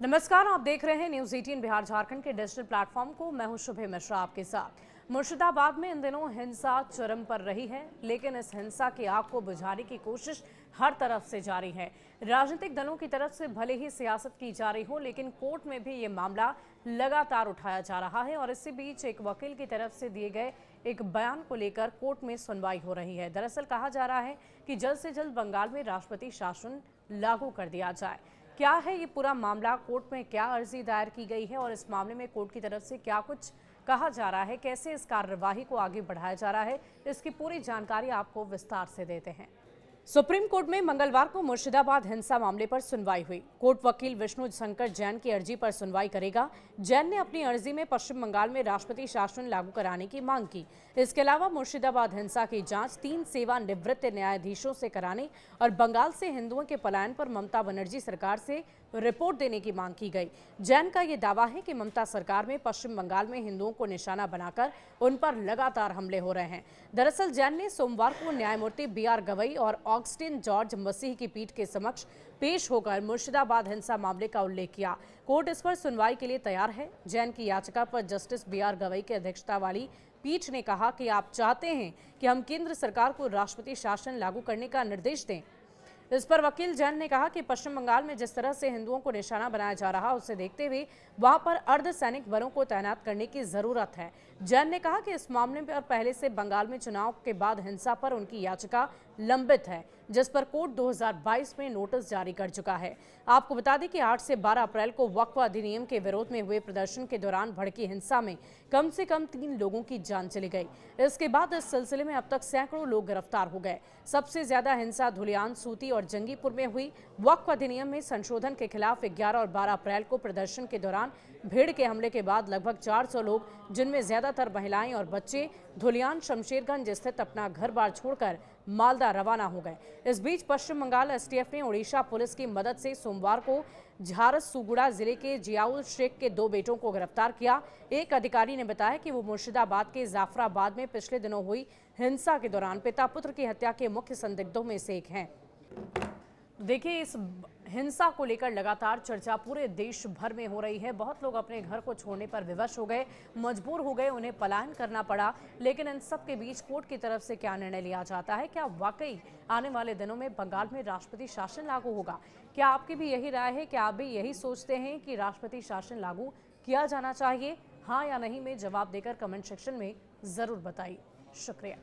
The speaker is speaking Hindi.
नमस्कार, आप देख रहे हैं न्यूज 18 बिहार झारखंड के डिजिटल प्लेटफॉर्म को। मैं हूं शुभे मिश्रा आपके साथ। मुर्शिदाबाद में इन दिनों हिंसा चरम पर रही है, लेकिन इस हिंसा की आग को बुझाने की कोशिश हर तरफ से जारी है। राजनीतिक दलों की तरफ से भले ही सियासत की जा रही हो, लेकिन कोर्ट में भी ये मामला लगातार उठाया जा रहा है और इसी बीच एक वकील की तरफ से दिए गए एक बयान को लेकर कोर्ट में सुनवाई हो रही है। दरअसल कहा जा रहा है कि जल्द से जल्द बंगाल में राष्ट्रपति शासन लागू कर दिया जाए। क्या है ये पूरा मामला, कोर्ट में क्या अर्जी दायर की गई है और इस मामले में कोर्ट की तरफ से क्या कुछ कहा जा रहा है, कैसे इस कार्यवाही को आगे बढ़ाया जा रहा है, इसकी पूरी जानकारी आपको विस्तार से देते हैं। सुप्रीम कोर्ट में मंगलवार को मुर्शिदाबाद हिंसा मामले पर सुनवाई हुई। कोर्ट वकील विष्णु शंकर जैन की अर्जी पर सुनवाई करेगा। जैन ने अपनी अर्जी में पश्चिम बंगाल में राष्ट्रपति शासन लागू कराने की मांग की। इसके अलावा मुर्शिदाबाद हिंसा की जांच 3 सेवानिवृत्त न्यायाधीशों से कराने और बंगाल से हिंदुओं के पलायन पर ममता बनर्जी सरकार से रिपोर्ट देने की मांग की गई। जैन का ये दावा है कि ममता सरकार में पश्चिम बंगाल में हिंदुओं को निशाना बनाकर उन पर लगातार हमले हो रहे हैं। दरअसल जैन ने सोमवार को न्यायमूर्ति BR गवई और ऑगस्टिन जॉर्ज मसीह की पीठ के समक्ष पेश होकर मुर्शिदाबाद हिंसा मामले का उल्लेख किया। कोर्ट इस पर सुनवाई के लिए तैयार है। जैन की याचिका पर जस्टिस BR गवई की अध्यक्षता वाली पीठ ने कहा कि आप चाहते हैं कि हम केंद्र सरकार को राष्ट्रपति शासन लागू करने का निर्देश दें। इस पर वकील जैन ने कहा कि पश्चिम बंगाल में जिस तरह से हिंदुओं को निशाना बनाया जा रहा है, उसे देखते हुए वहां पर अर्धसैनिक बलों को तैनात करने की जरूरत है। जैन ने कहा कि इस मामले पर पहले से बंगाल में चुनाव के बाद हिंसा पर उनकी याचिका लंबित है, जिस पर कोर्ट 2022 में नोटिस जारी कर चुका है। आपको बता दें कि 8 से 12 अप्रैल को वक्फ अधिनियम के विरोध में हुए प्रदर्शन के दौरान भड़की हिंसा में कम से कम 3 लोगों की जान चली गई। इसके बाद इस सिलसिले में अब तक सैकड़ों लोग गिरफ्तार हो गए। सबसे ज्यादा हिंसा धुलियान, सूती और जंगीपुर में हुई। वक्फ अधिनियम में संशोधन के खिलाफ 11 और 12 अप्रैल को प्रदर्शन के दौरान भीड़ के हमले के बाद लगभग 400 लोग, जिनमें ज्यादातर महिलाएं और बच्चे, धुलियान शमशेरगंज स्थित अपना घर बार छोड़कर मालदा रवाना हो गए। इस बीच पश्चिम बंगाल STF ने ओडिशा पुलिस की मदद से सोमवार को झारसुगुड़ा जिले के जियाउल शेख के 2 बेटों को गिरफ्तार किया। एक अधिकारी ने बताया कि वो मुर्शिदाबाद के जाफराबाद में पिछले दिनों हुई हिंसा के दौरान पिता पुत्र की हत्या के मुख्य संदिग्धों में से एक हैं। देखिए, इस हिंसा को लेकर लगातार चर्चा पूरे देश भर में हो रही है। बहुत लोग अपने घर को छोड़ने पर विवश हो गए, मजबूर हो गए, उन्हें पलायन करना पड़ा। लेकिन इन सब के बीच कोर्ट की तरफ से क्या निर्णय लिया जाता है? क्या वाकई आने वाले दिनों में बंगाल में राष्ट्रपति शासन लागू होगा? क्या आपकी भी यही राय है? क्या आप भी यही सोचते हैं कि राष्ट्रपति शासन लागू किया जाना चाहिए? हाँ या नहीं में जवाब देकर कमेंट सेक्शन में जरूर बताइए। शुक्रिया।